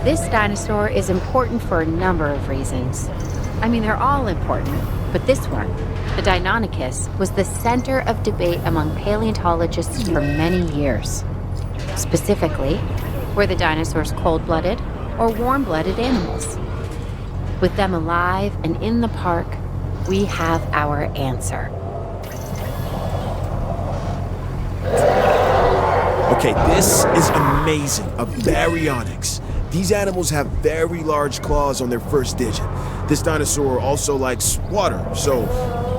This dinosaur is important for a number of reasons. I mean, they're all important, but this one, the Deinonychus, was the center of debate among paleontologists for many years. Specifically, were the dinosaurs cold-blooded or warm-blooded animals? With them alive and in the park, we have our answer. Okay, this is amazing. A baryonyx. These animals have very large claws on their first digit. This dinosaur also likes water, so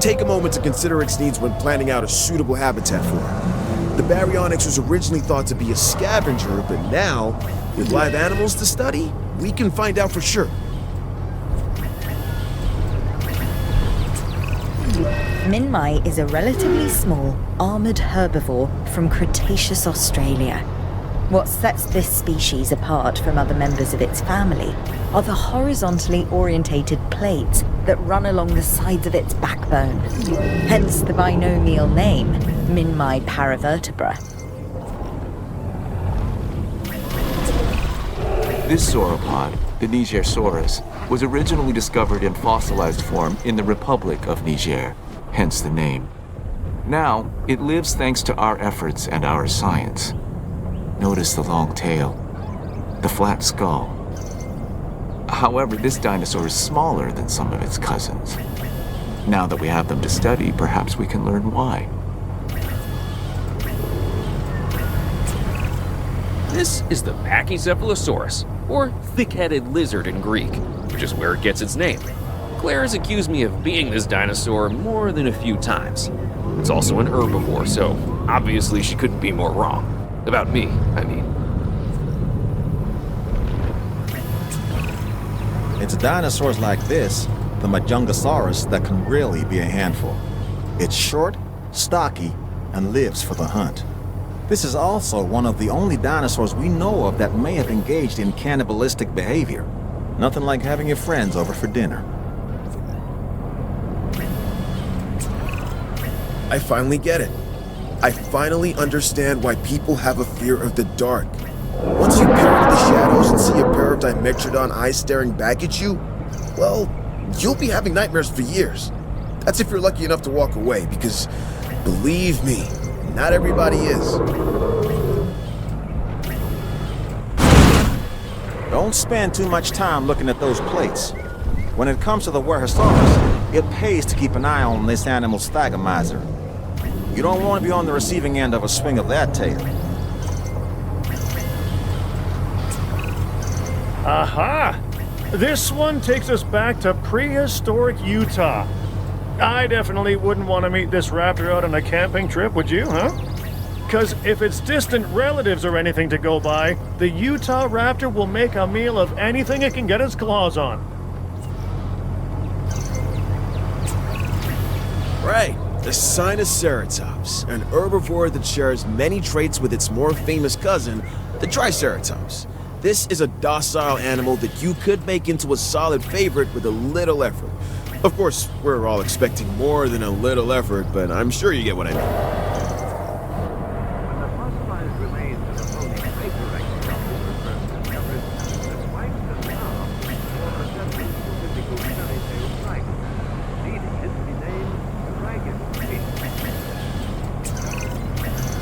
take a moment to consider its needs when planning out a suitable habitat for it. The baryonyx was originally thought to be a scavenger, but now, with live animals to study, we can find out for sure. Minmi is a relatively small, armored herbivore from Cretaceous Australia. What sets this species apart from other members of its family are the horizontally orientated plates that run along the sides of its backbone, hence the binomial name, Minmi paravertebra. This sauropod, the Nigersaurus, was originally discovered in fossilized form in the Republic of Niger, hence the name. Now, it lives thanks to our efforts and our science. Notice the long tail, the flat skull. However, this dinosaur is smaller than some of its cousins. Now that we have them to study, perhaps we can learn why. This is the Pachycephalosaurus, or thick-headed lizard in Greek, which is where it gets its name. Claire has accused me of being this dinosaur more than a few times. It's also an herbivore, so obviously she couldn't be more wrong. About me, I mean. It's dinosaurs like this, the Majungasaurus, that can really be a handful. It's short, stocky, and lives for the hunt. This is also one of the only dinosaurs we know of that may have engaged in cannibalistic behavior. Nothing like having your friends over for dinner. I finally get it. I finally understand why people have a fear of the dark. Once you peer into the shadows and see a pair of Dimetrodon eyes staring back at you, well, you'll be having nightmares for years. That's if you're lucky enough to walk away, because believe me, not everybody is. Don't spend too much time looking at those plates. When it comes to the Werasaurus, it pays to keep an eye on this animal's thagomizer. You don't want to be on the receiving end of a swing of that tail. Aha! This one takes us back to prehistoric Utah. I definitely wouldn't want to meet this raptor out on a camping trip, would you, huh? Because if it's distant relatives or anything to go by, the Utah raptor will make a meal of anything it can get its claws on. Right, the Sinoceratops, an herbivore that shares many traits with its more famous cousin, the Triceratops. This is a docile animal that you could make into a solid favorite with a little effort. Of course, we're all expecting more than a little effort, but I'm sure you get what I mean.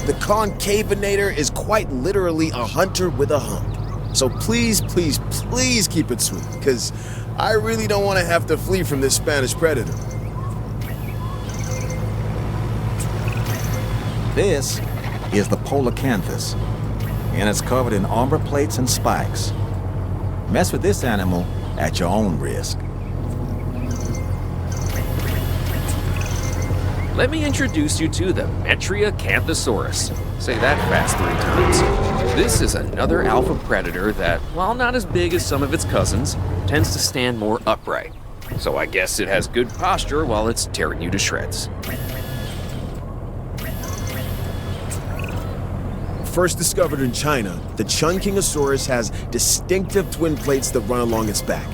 The Concavinator is quite literally a hunter with a hump. So please, please, please keep it sweet, because I really don't want to have to flee from this Spanish predator. This is the Polacanthus, and it's covered in armor plates and spikes. Mess with this animal at your own risk. Let me introduce you to the Metriacanthosaurus. Say that fast 3 times. This is another alpha predator that, while not as big as some of its cousins, tends to stand more upright. So I guess it has good posture while it's tearing you to shreds. First discovered in China, the Chungkingosaurus has distinctive twin plates that run along its back,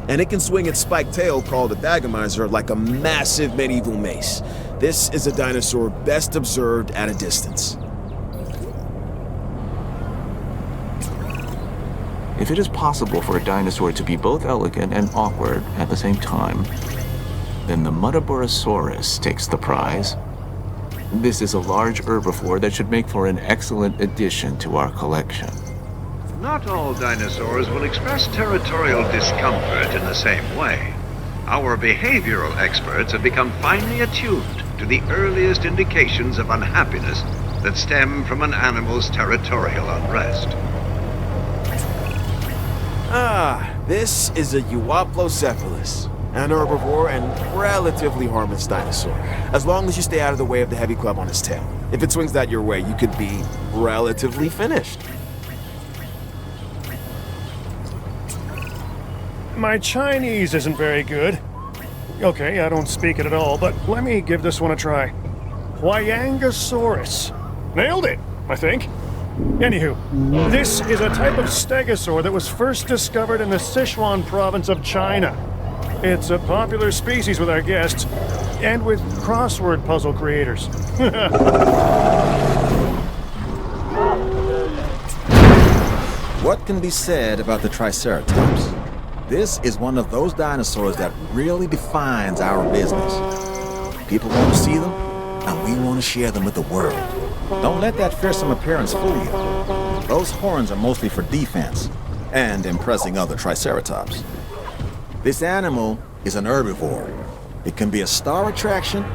and it can swing its spiked tail, called a thagomizer, like a massive medieval mace. This is a dinosaur best observed at a distance. It If it is possible for a dinosaur to be both elegant and awkward at the same time, then the Muttaburrasaurus takes the prize. This is a large herbivore that should make for an excellent addition to our collection. Not all dinosaurs will express territorial discomfort in the same way. Our behavioral experts have become finely attuned to the earliest indications of unhappiness that stem from an animal's territorial unrest. This is a Euoplocephalus, an herbivore and relatively harmless dinosaur, as long as you stay out of the way of the heavy club on its tail. If it swings that your way, you could be relatively finished. My Chinese isn't very good. Okay, I don't speak it at all, but let me give this one a try. Huayangosaurus. Nailed it, I think. Anywho, this is a type of stegosaur that was first discovered in the Sichuan province of China. It's a popular species with our guests, and with crossword puzzle creators. What can be said about the Triceratops? This is one of those dinosaurs that really defines our business. People want to see them, and we want to share them with the world. Don't let that fearsome appearance fool you. Those horns are mostly for defense and impressing other Triceratops. This animal is an herbivore. It can be a star attraction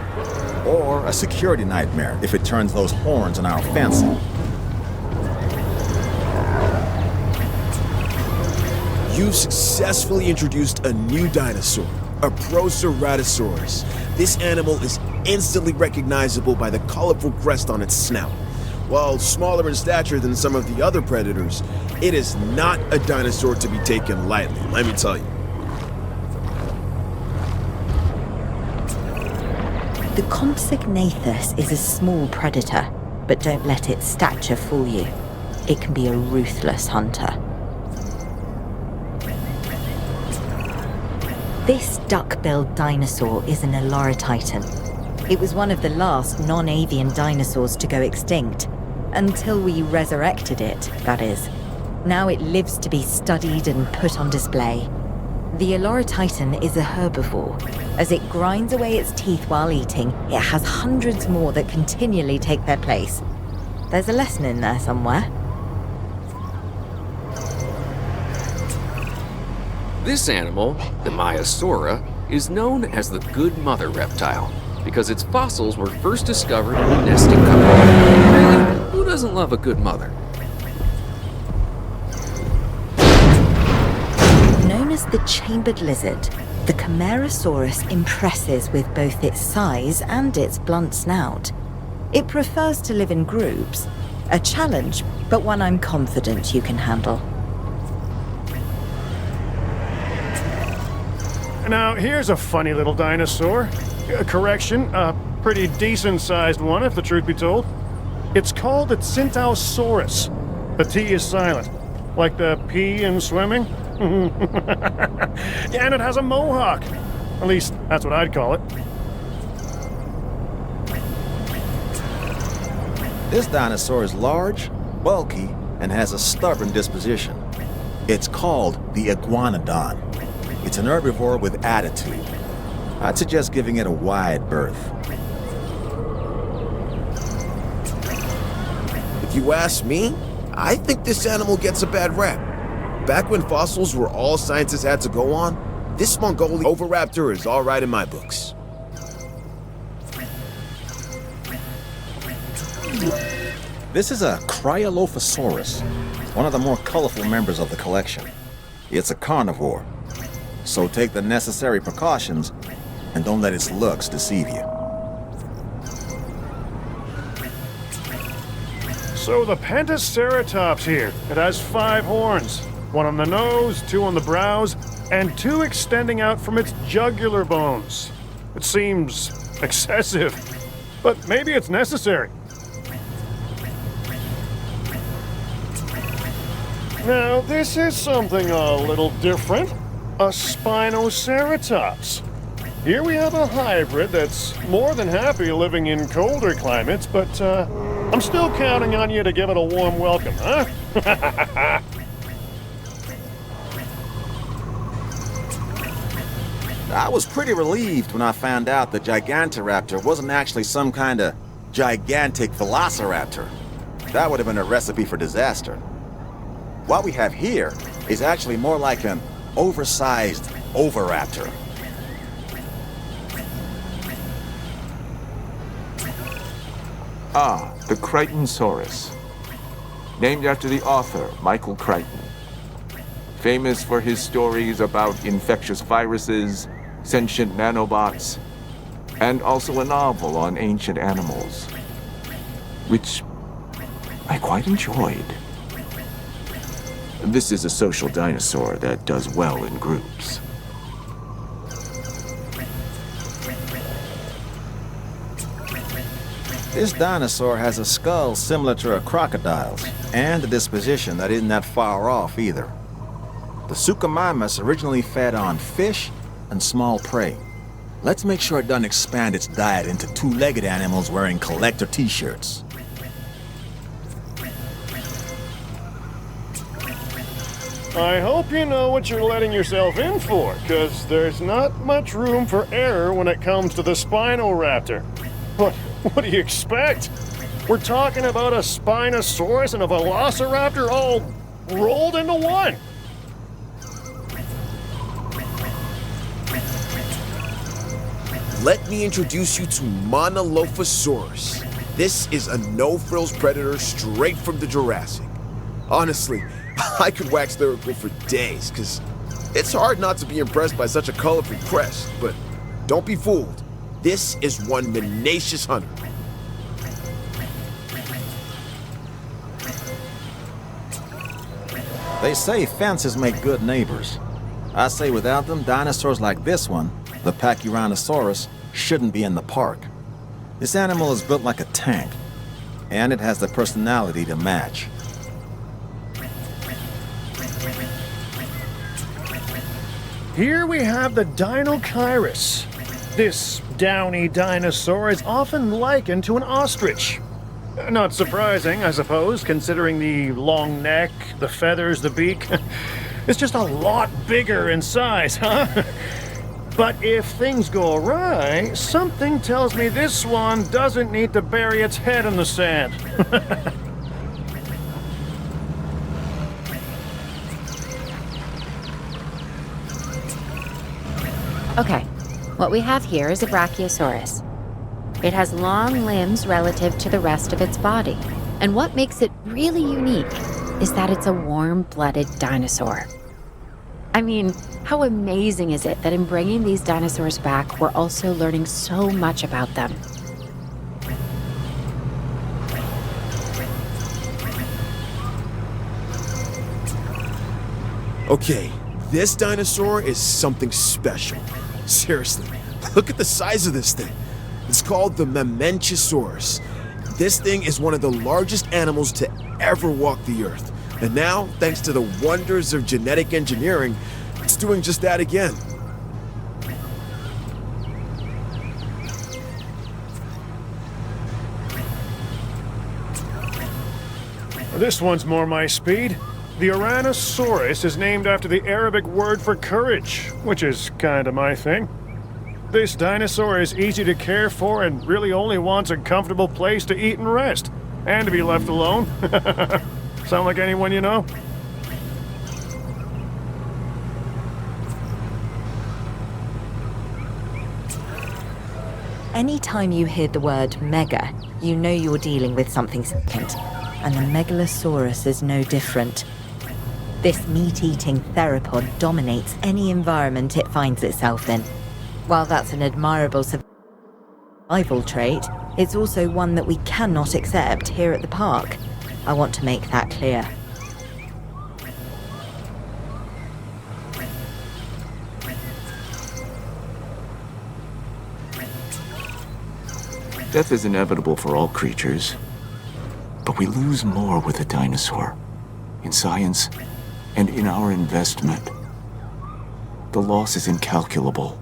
or a security nightmare if it turns those horns on our fancy. You've successfully introduced a new dinosaur, a Proceratosaurus. This animal is instantly recognizable by the colorful crest on its snout. While smaller in stature than some of the other predators, it is not a dinosaur to be taken lightly, let me tell you. The Compsognathus is a small predator, but don't let its stature fool you. It can be a ruthless hunter. This duck-billed dinosaur is an Eloratitan. It was one of the last non-avian dinosaurs to go extinct. Until we resurrected it, that is. Now it lives to be studied and put on display. The Eloratitan is a herbivore. As it grinds away its teeth while eating, it has hundreds more that continually take their place. There's a lesson in there somewhere. This animal, the Maiasaura, is known as the Good Mother reptile because its fossils were first discovered in a nesting couple. Really, who doesn't love a good mother? Known as the chambered lizard, the Camarasaurus impresses with both its size and its blunt snout. It prefers to live in groups. A challenge, but one I'm confident you can handle. Now, here's a funny little dinosaur. Correction, a pretty decent-sized one, if the truth be told. It's called a Tsintausaurus. The T is silent, like the P in swimming. Yeah, and it has a mohawk. At least, that's what I'd call it. This dinosaur is large, bulky, and has a stubborn disposition. It's called the iguanodon. It's an herbivore with attitude. I'd suggest giving it a wide berth. If you ask me, I think this animal gets a bad rap. Back when fossils were all scientists had to go on, this Mongolian oviraptor is all right in my books. This is a Cryolophosaurus, one of the more colorful members of the collection. It's a carnivore, so take the necessary precautions and don't let its looks deceive you. So the Pentaceratops here, it has 5 horns. 1 on the nose, 2 on the brows, and 2 extending out from its jugular bones. It seems excessive, but maybe it's necessary. Now, this is something a little different. A Spinoceratops. Here we have a hybrid that's more than happy living in colder climates, but I'm still counting on you to give it a warm welcome, huh? I was pretty relieved when I found out the Gigantoraptor wasn't actually some kind of gigantic velociraptor. That would have been a recipe for disaster. What we have here is actually more like an oversized oviraptor. Ah, the Crichtonsaurus. Named after the author, Michael Crichton. Famous for his stories about infectious viruses, sentient nanobots, and also a novel on ancient animals, which I quite enjoyed. This is a social dinosaur that does well in groups. This dinosaur has a skull similar to a crocodile's, and a disposition that isn't that far off either. The Suchomimus originally fed on fish and small prey. Let's make sure it doesn't expand its diet into two-legged animals wearing collector t-shirts. I hope you know what you're letting yourself in for, because there's not much room for error when it comes to the Spinoraptor. But what do you expect? We're talking about a Spinosaurus and a Velociraptor all rolled into one. Let me introduce you to Monolophosaurus. This is a no-frills predator straight from the Jurassic. Honestly, I could wax lyrical for days, because it's hard not to be impressed by such a colorful crest, but don't be fooled. This is one tenacious hunter. They say fences make good neighbors. I say without them, dinosaurs like this one, the Pachyrhinosaurus, shouldn't be in the park. This animal is built like a tank, and it has the personality to match. Here we have the Dinochirus. This downy dinosaur is often likened to an ostrich. Not surprising, I suppose, considering the long neck, the feathers, the beak. It's just a lot bigger in size, huh? But if things go awry, something tells me this one doesn't need to bury its head in the sand. Okay, what we have here is a Brachiosaurus. It has long limbs relative to the rest of its body. And what makes it really unique is that it's a warm-blooded dinosaur. I mean, how amazing is it that in bringing these dinosaurs back, we're also learning so much about them? Okay, this dinosaur is something special. Seriously, look at the size of this thing. It's called the Mamenchisaurus. This thing is one of the largest animals to ever walk the earth. And now, thanks to the wonders of genetic engineering, it's doing just that again. This one's more my speed. The Ouranosaurus is named after the Arabic word for courage, which is kinda my thing. This dinosaur is easy to care for and really only wants a comfortable place to eat and rest, and to be left alone. Sound like anyone you know? Anytime you hear the word mega, you know you're dealing with something significant, and the Megalosaurus is no different. This meat-eating theropod dominates any environment it finds itself in. While that's an admirable survival trait, it's also one that we cannot accept here at the park. I want to make that clear. Death is inevitable for all creatures, but we lose more with a dinosaur. In science, and in our investment. The loss is incalculable.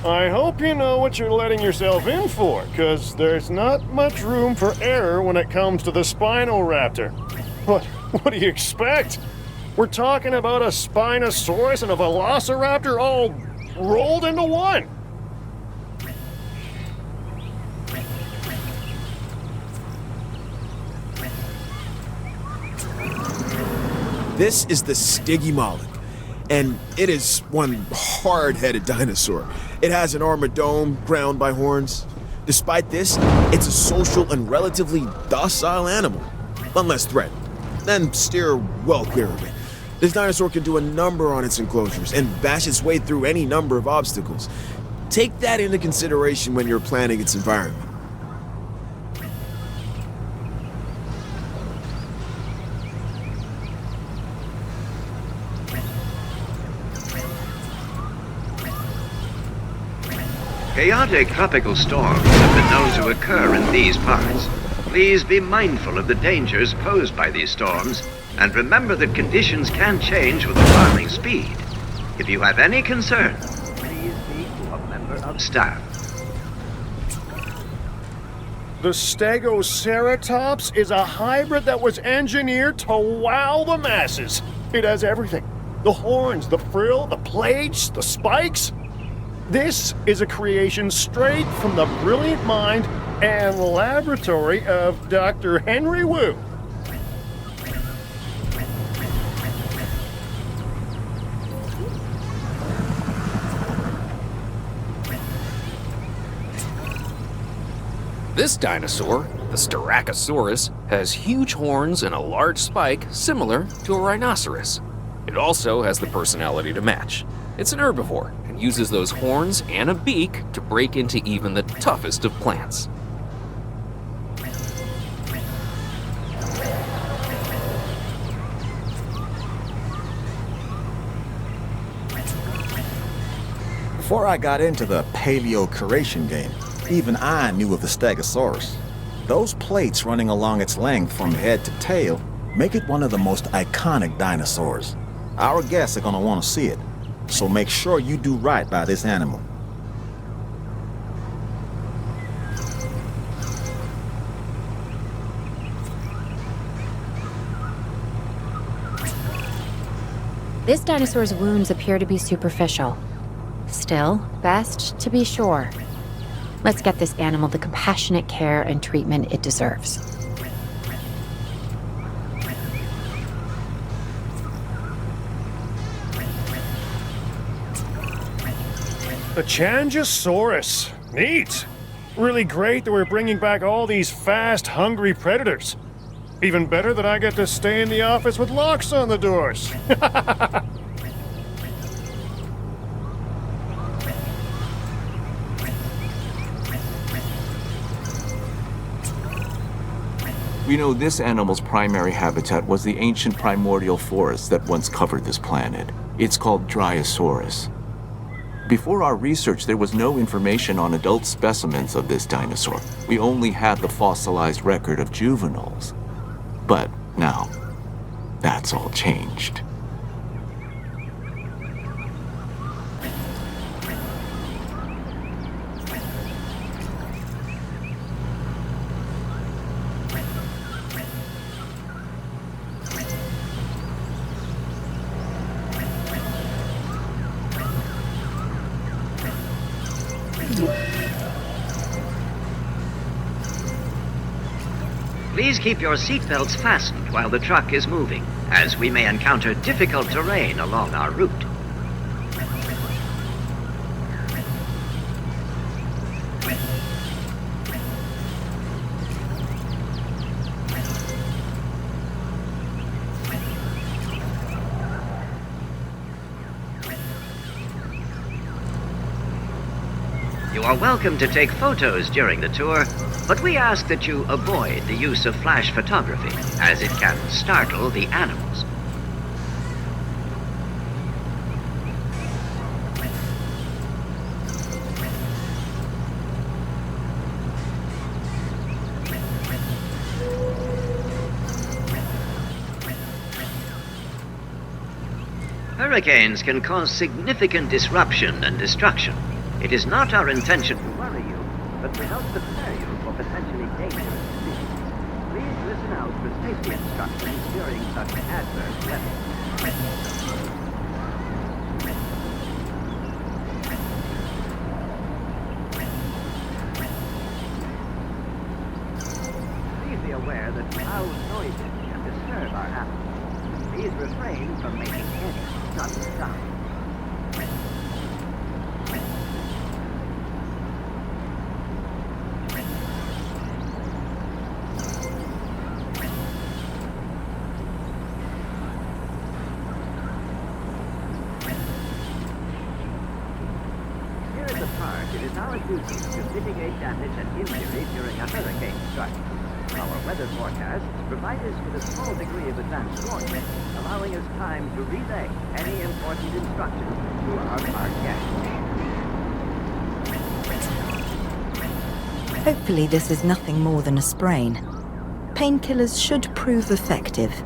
I hope you know what you're letting yourself in for, because there's not much room for error when it comes to the Spinoraptor. But what do you expect? We're talking about a Spinosaurus and a Velociraptor all rolled into one. This is the Stygimoloch, and it is one hard-headed dinosaur. It has an armored dome crowned by horns. Despite this, it's a social and relatively docile animal, unless threatened. Then steer well clear of it. This dinosaur can do a number on its enclosures and bash its way through any number of obstacles. Take that into consideration when you're planning its environment. Chaotic tropical storms have been known to occur in these parts. Please be mindful of the dangers posed by these storms, and remember that conditions can change with alarming speed. If you have any concern, please speak to a member of staff. The Stegoceratops is a hybrid that was engineered to wow the masses. It has everything. The horns, the frill, the plates, the spikes. This is a creation straight from the brilliant mind and laboratory of Dr. Henry Wu. This dinosaur, the Styracosaurus, has huge horns and a large spike similar to a rhinoceros. It also has the personality to match. It's an herbivore and uses those horns and a beak to break into even the toughest of plants. Before I got into the paleo-curation game, even I knew of the Stegosaurus. Those plates running along its length from head to tail make it one of the most iconic dinosaurs. Our guests are gonna want to see it, so make sure you do right by this animal. This dinosaur's wounds appear to be superficial. Still, best to be sure. Let's get this animal the compassionate care and treatment it deserves. The Changosaurus. Neat. Really great that we're bringing back all these fast, hungry predators. Even better that I get to stay in the office with locks on the doors. We know this animal's primary habitat was the ancient primordial forest that once covered this planet. It's called Dryosaurus. Before our research, there was no information on adult specimens of this dinosaur. We only had the fossilized record of juveniles. But now, that's all changed. Please keep your seatbelts fastened while the truck is moving, as we may encounter difficult terrain along our route. You are welcome to take photos during the tour, but we ask that you avoid the use of flash photography, as it can startle the animals. Hurricanes can cause significant disruption and destruction. It is not our intention to worry you, but to help prepare you for potentially dangerous conditions. Please listen out for safety instructions during such adverse weather. Please be aware that loud noises can disturb our animals. Please refrain from making any sudden sound. Here at the park, it is our duty to mitigate damage and injury during a hurricane strike. Our weather forecasts provide us with a small degree of advance warning, allowing us time to relay any important instructions to our park guests. Hopefully this is nothing more than a sprain. Painkillers should prove effective.